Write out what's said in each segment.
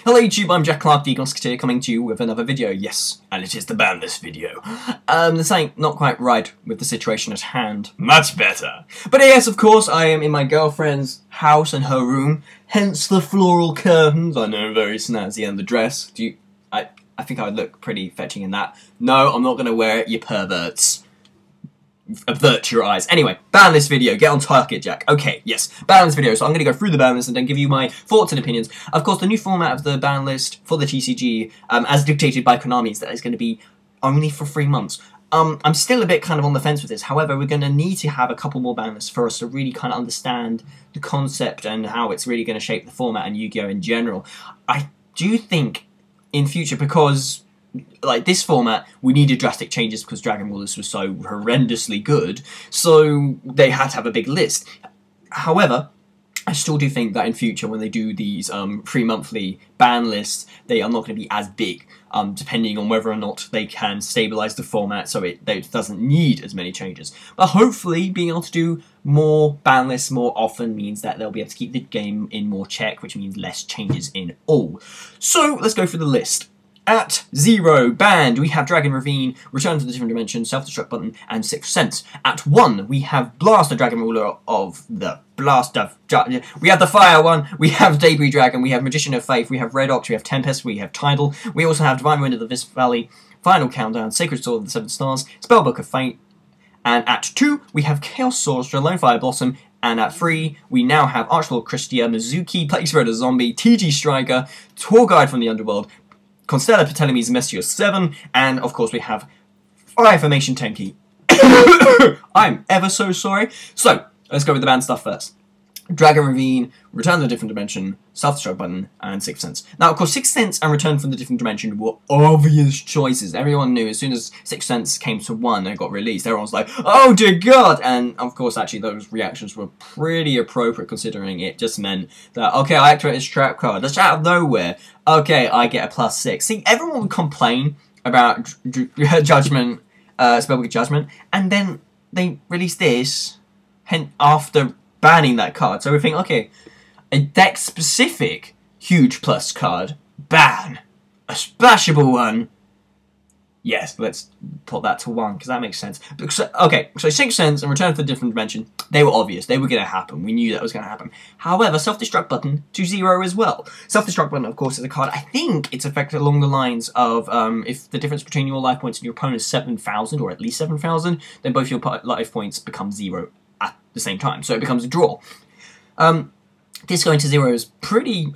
Hello YouTube, I'm Jack Clark, the Musketeer, coming to you with another video. Yes, and it is the ban list video. There's something not quite right with the situation at hand. Much better. But yes, of course, I am in my girlfriend's house and her room, hence the floral curtains. I know, very snazzy, and the dress. I think I would look pretty fetching in that. No, I'm not going to wear it, you perverts. Avert your eyes. Anyway, ban list video. Get on target, Jack. Okay, yes, ban list video. So I'm going to go through the ban list and then give you my thoughts and opinions. Of course, the new format of the ban list for the TCG, as dictated by Konami, is that it's going to be only for 3 months. I'm still a bit kind of on the fence with this. However, we're going to need to have a couple more ban lists for us to really kind of understand the concept and how it's really going to shape the format and Yu-Gi-Oh! In general. I do think in future, because like this format, we needed drastic changes because Dragon Rulers was so horrendously good, so they had to have a big list. However, I still do think that in future, when they do these monthly ban lists, they are not going to be as big, depending on whether or not they can stabilize the format so it doesn't need as many changes. But hopefully, being able to do more ban lists more often means that they'll be able to keep the game in more check, which means less changes in all. So let's go through the list. At 0, banned, we have Dragon Ravine, Return to the Different Dimension, Self-Destruct Button, and Sixth Sense. At 1, we have Blast, the Dragon Ruler of the Blast of... We have the Fire one, we have Debris Dragon, we have Magician of Faith, we have Red Ox, we have Tempest, we have Tidal, we also have Divine Wind of the Wisp Valley, Final Countdown, Sacred Sword of the Seven Stars, Spellbook of Fate, and at 2, we have Chaos Sorcerer, Lone Fire Blossom, and at 3, we now have Archlord Christia, Mizuki, Plague Spreader Zombie, TG Striker, Tour Guide from the Underworld, Constella Ptolemy's Messier 7, and of course we have Fire Formation Tenki. I'm ever so sorry. So, let's go with the band stuff first. Dragon Ravine, Return to the Different Dimension, Self-Destruct Button, and Sixth Sense. Now, of course, Sixth Sense and Return from the Different Dimension were obvious choices. Everyone knew as soon as Sixth Sense came to 1 and got released, everyone was like, oh dear God! And, of course, actually, those reactions were pretty appropriate, considering it just meant that, okay, I activate this trap card, that's out of nowhere. Okay, I get a +6. See, everyone would complain about Judgment, Spellbook Judgment, and then they released this after banning that card. So we think, okay, a deck-specific huge plus card, ban. A splashable one, yes, let's put that to 1, because that makes sense. Okay, so Sixth Sense and Return to the Different Dimension, they were obvious. They were going to happen. We knew that was going to happen. However, Self-Destruct Button to 0 as well. Self-Destruct Button, of course, is a card, I think it's affected along the lines of if the difference between your life points and your opponent is 7,000, or at least 7,000, then both your life points become 0 at the same time. So it becomes a draw. This going to 0 is pretty,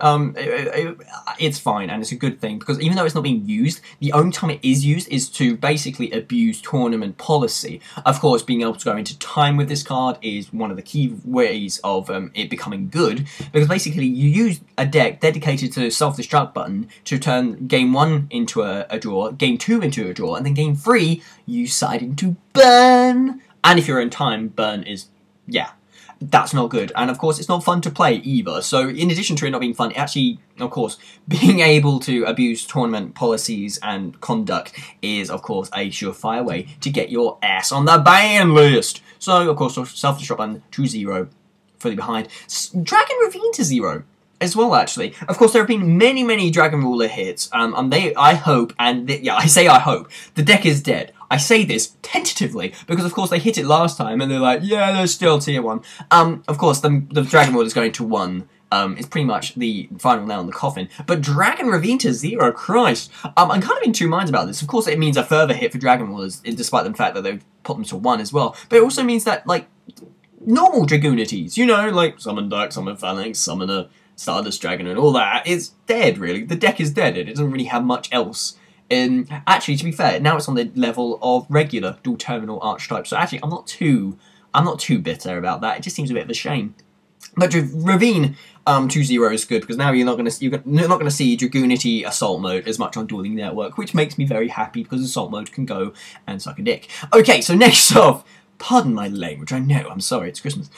it's fine, and it's a good thing, because even though it's not being used, the only time it is used is to basically abuse tournament policy. Of course, being able to go into time with this card is one of the key ways of it becoming good, because basically you use a deck dedicated to the Self-Destruct Button to turn Game 1 into a draw, Game 2 into a draw, and then Game 3 you side into Burn. And if you're in time, Burn is, yeah, that's not good. And of course, it's not fun to play either. So in addition to it not being fun, it actually, of course, being able to abuse tournament policies and conduct is, of course, a surefire way to get your ass on the ban list. So, of course, Self-Destruct Button to 0, fully behind. Dragon Ravine to 0. As well, actually. Of course, there have been many, many Dragon Ruler hits. I hope, and yeah, I say I hope, the deck is dead. I say this tentatively, because of course they hit it last time, and they're like, yeah, there's still tier 1. Of course, the Dragon Ruler is going to 1. It's pretty much the final nail in the coffin. But Dragon Ravine to 0, Christ. I'm kind of in two minds about this. Of course, it means a further hit for Dragon Rulers, despite the fact that they've put them to 1 as well. But it also means that, like, normal Dragoonities, you know, like Summon Dark, Summon Phalanx, Summon a Stardust Dragon and all that, is dead, really. The deck is dead. It doesn't really have much else. Actually, to be fair, now it's on the level of regular dual terminal archetype. So actually, I'm not too bitter about that. It just seems a bit of a shame. But Ravine 2-0 is good, because now you're not going to see Dragoonity Assault Mode as much on Dueling Network, which makes me very happy, because Assault Mode can go and suck a dick. Okay, so next off, pardon my language, I know, I'm sorry, it's Christmas.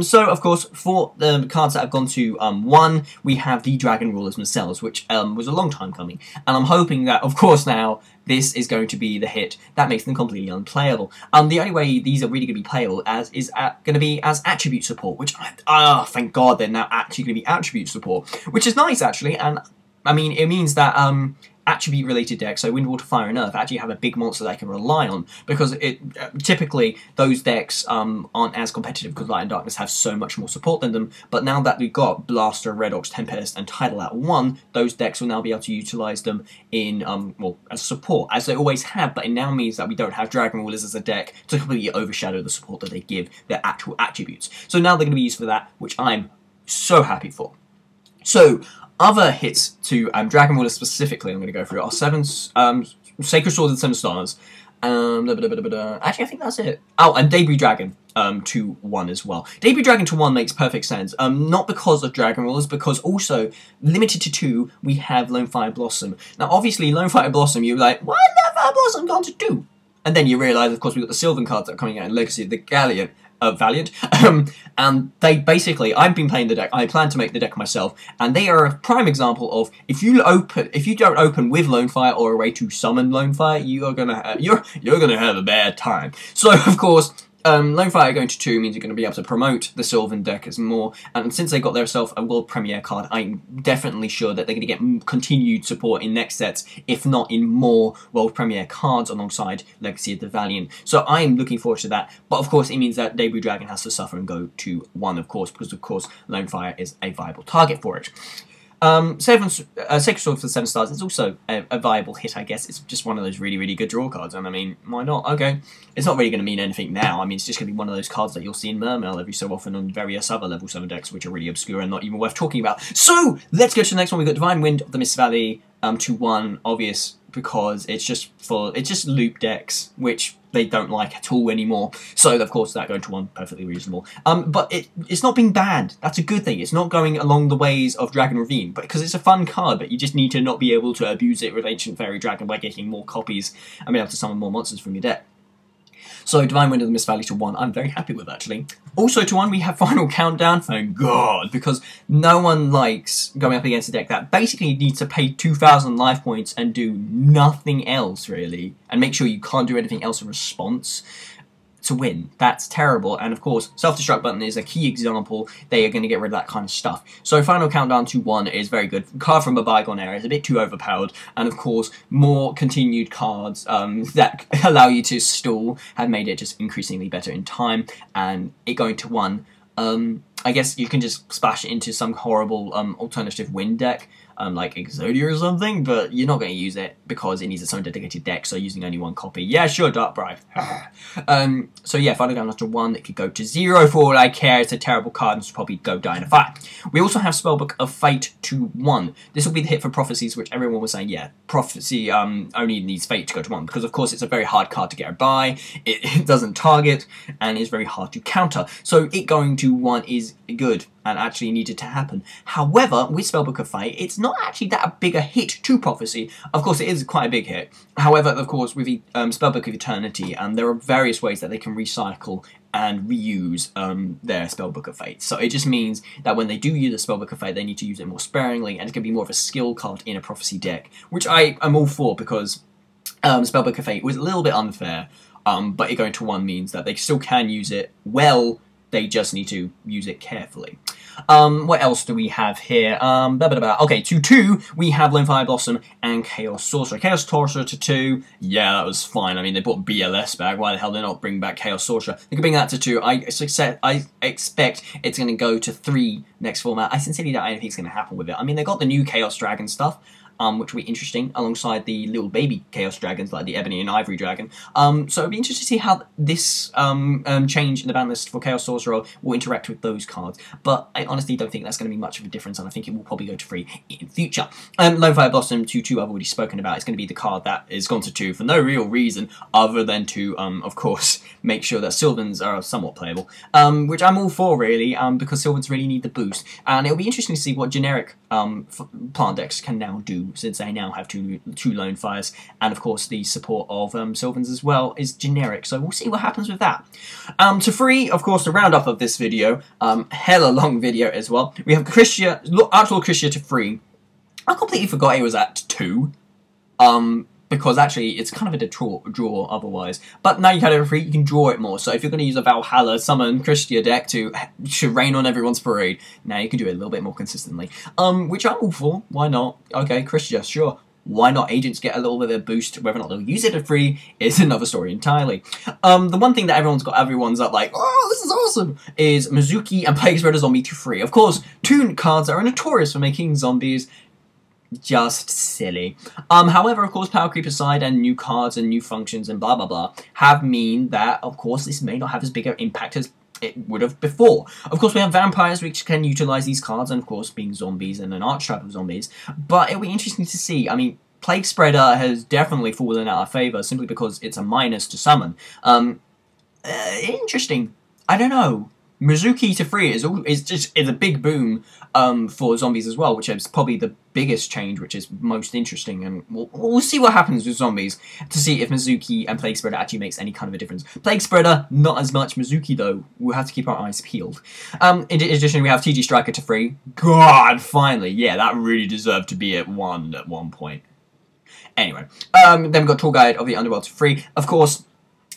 So, of course, for the cards that have gone to 1, we have the Dragon Rulers themselves, which was a long time coming. And I'm hoping that, of course, now, this is going to be the hit that makes them completely unplayable. The only way these are really going to be playable is going to be as attribute support, which, thank God they're now actually going to be attribute support, which is nice, actually, and I mean, it means that attribute-related decks, so Wind, Water, Fire, and Earth, actually have a big monster they can rely on, because typically those decks aren't as competitive because Light and Darkness have so much more support than them, but now that we've got Blaster, Redox, Tempest, and Tidal at 1, those decks will now be able to utilize them in, well, as support, as they always have, but it now means that we don't have Dragon Rulers as a deck to completely overshadow the support that they give their actual attributes. So now they're going to be used for that, which I'm so happy for. So, other hits to Dragon Rulers specifically, I'm going to go through, are Sacred Sword and 7 Stars. Actually, I think that's it. Oh, and Debris Dragon to 1 as well. Debris Dragon to 1 makes perfect sense. Not because of Dragon Rulers, because also, limited to 2, we have Lonefire Blossom. Now, obviously, Lonefire Blossom, you're like, why is Lonefire Blossom gone to 2? And then you realise, of course, we've got the Sylvan cards that are coming out in Legacy of the Valiant, and they basically, I've been playing the deck, I plan to make the deck myself, and they are a prime example of, if you don't open with Lonefire or a way to summon Lonefire, you're gonna have a bad time. So, of course, Lonefire going to 2 means you're going to be able to promote the Sylvan deck as more, and since they got themselves a World Premiere card, I'm definitely sure that they're going to get continued support in next sets, if not in more World Premiere cards alongside Legacy of the Valiant. So I'm looking forward to that, but of course it means that Debris Dragon has to suffer and go to 1, of course, because of course Lonefire is a viable target for it. Sacred Sword for 7 stars is also a viable hit, I guess. It's just one of those really, really good draw cards, and I mean, why not? Okay. It's not really going to mean anything now. I mean, it's just going to be one of those cards that you'll see in Mermail every so often on various other level 7 decks, which are really obscure and not even worth talking about. So, let's go to the next one. We've got Divine Wind of the Mist Valley to 1, obvious, because it's just loop decks, which they don't like at all anymore. So, of course, that going to 1, perfectly reasonable. But it's not being banned. That's a good thing. It's not going along the ways of Dragon Ravine, but because it's a fun card, but you just need to not be able to abuse it with Ancient Fairy Dragon by getting more copies and be able to summon more monsters from your deck. So, Divine Wind of the Mist Valley to 1, I'm very happy with, actually. Also to 1, we have Final Countdown, thank God, because no one likes going up against a deck that basically needs to pay 2,000 life points and do nothing else, really, and make sure you can't do anything else in response to win. That's terrible, and of course, Self-Destruct button is a key example. They are going to get rid of that kind of stuff. So Final Countdown to 1 is very good. Card from a bygone era is a bit too overpowered, and of course, more continued cards that allow you to stall have made it just increasingly better in time, and it going to 1, I guess you can just splash it into some horrible alternative wind deck, like Exodia or something, but you're not going to use it because it needs its own dedicated deck, so using only 1 copy. Yeah, sure, Dark Bribe. So yeah, Final Countdown to 1, it could go to 0 for all I care. It's a terrible card and should probably go die in a fire. We also have Spellbook of Fate to 1. This will be the hit for Prophecies, which everyone was saying, yeah, Prophecy only needs Fate to go to 1, because of course it's a very hard card to get by, it doesn't target, and is very hard to counter. So it going to 1 is good, and actually needed to happen. However, with Spellbook of Fate, it's not actually that big a hit to Prophecy. Of course, it is quite a big hit. However, of course, with Spellbook of Eternity, there are various ways that they can recycle and reuse their Spellbook of Fate. So it just means that when they do use the Spellbook of Fate, they need to use it more sparingly, and it's going to be more of a skill card in a Prophecy deck, which I am all for, because Spellbook of Fate was a little bit unfair, but it going to 1 means that they still can use it well. They just need to use it carefully. What else do we have here? Okay, to 2, we have Lonefire Blossom and Chaos Sorcerer. Chaos Sorcerer to 2, yeah, that was fine. I mean, they brought BLS back. Why the hell did they not bring back Chaos Sorcerer? They could bring that to 2. I expect it's going to go to 3 next format. I sincerely doubt anything's going to happen with it. I mean, they got the new Chaos Dragon stuff, which will be interesting, alongside the little baby Chaos Dragons, like the Ebony and Ivory Dragon. So it'll be interesting to see how this change in the ban list for Chaos Sorcerer will interact with those cards. But I honestly don't think that's going to be much of a difference, and I think it will probably go to 3 in future. Lonefire Blossom to 2, I've already spoken about. It's going to be the card that is gone to 2 for no real reason other than to, of course, make sure that Sylvans are somewhat playable, which I'm all for, really, because Sylvans really need the boost. And it'll be interesting to see what generic plant decks can now do, since they now have two Lonefires, and of course the support of Sylvans as well is generic, so we'll see what happens with that. To 3, of course, the roundup of this video, hella long video as well, we have Archlord Krishia to 3. I completely forgot he was at 2. because actually it's kind of a draw otherwise. But now you have it free, you can draw it more. So if you're going to use a Valhalla summon Christia deck to rain on everyone's parade, now you can do it a little bit more consistently. Which I'm all for. Why not? Okay, Christia, sure. Why not agents get a little bit of a boost? Whether or not they'll use it for free is another story entirely. The one thing that everyone's up like, oh, this is awesome, is Mizuki and Plague Spreader Zombie to free. Of course, two cards that are notorious for making zombies just silly. However, of course, Power Creep aside and new cards and new functions and blah blah blah have mean that, of course, this may not have as big an impact as it would have before. Of course, we have vampires which can utilize these cards, and of course, being zombies and an archetype of zombies. But it'll be interesting to see. I mean, Plague Spreader has definitely fallen out of favor simply because it's a minus to summon. Interesting. I don't know. Mizuki to free is a big boom for zombies as well, which is probably the biggest change, which is most interesting, and we'll see what happens with zombies to see if Mizuki and Plague Spreader actually makes any kind of a difference. Plague Spreader, not as much. Mizuki, though, we'll have to keep our eyes peeled. In addition, we have TG Striker to free. God, finally, yeah, that really deserved to be at one point. Anyway, then we've got Tour Guide of the Underworld to free. Of course,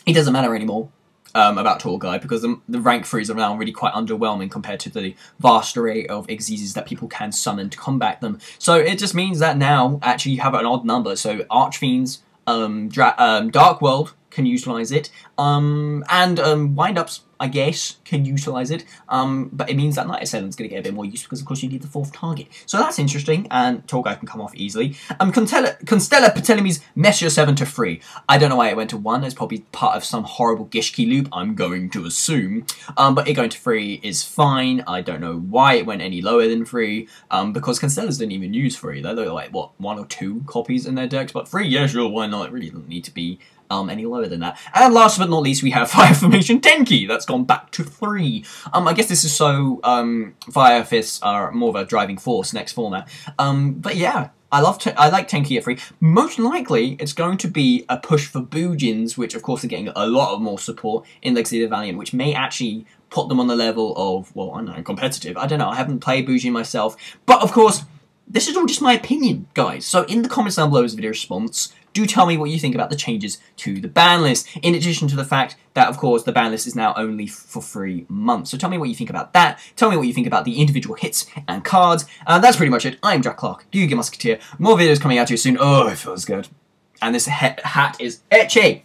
it doesn't matter anymore about Tour Guide, because the rank 3s are now really quite underwhelming compared to the vast array of Xyzes that people can summon to combat them. So it just means that now, actually, you have an odd number. So Archfiends, Dark World can utilize it, and Wind-Ups, I guess, can utilize it, but it means that Night Assailant going to get a bit more use because, of course, you need the 4th target. So that's interesting, and Tour Guide can come off easily. Constella Ptolemy's Messier 7 to free. I don't know why it went to 1. It's probably part of some horrible Gishki loop, I'm going to assume. But it going to free is fine. I don't know why it went any lower than free, because Constellas didn't even use free. They're like, what, 1 or 2 copies in their decks? But free, yeah, sure, why not? It really doesn't need to be any lower than that. And last but not least, we have Fire Formation Tenki. That's gone back to 3. I guess this is so Fire Fists are more of a driving force next format. But yeah, I like Tenki at 3. Most likely, it's going to be a push for Bujins, which of course are getting a lot of more support in Legacy of the Valiant, which may actually put them on the level of, well, I don't know, competitive. I don't know, I haven't played Bujin myself. But of course, this is all just my opinion, guys. So in the comments down below as a video response, do tell me what you think about the changes to the ban list, in addition to the fact that, of course, the ban list is now only for 3 months. So tell me what you think about that. Tell me what you think about the individual hits and cards. And that's pretty much it. I'm Jack Clark, the Yu-Gi Musketeer. More videos coming out to you soon. Oh, it feels good. And this hat is etchy.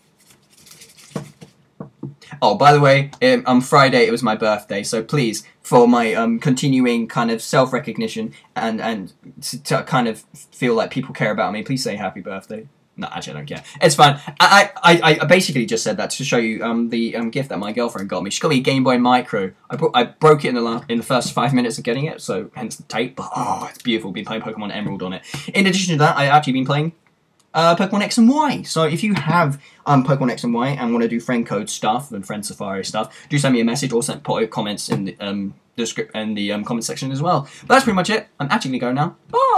Oh, by the way, on Friday it was my birthday, so please, for my continuing kind of self-recognition and to kind of feel like people care about me, please say happy birthday. No, actually, I don't care. It's fine. I basically just said that to show you the gift that my girlfriend got me. She got me a Game Boy Micro. I broke it in the first 5 minutes of getting it, so hence the tape. But oh, it's beautiful. Been playing Pokemon Emerald on it. In addition to that, I've actually been playing Pokemon X and Y. So if you have Pokemon X and Y and want to do friend code stuff and friend Safari stuff, do send me a message or put comments in the comment section as well. But that's pretty much it. I'm actually gonna go now. Bye.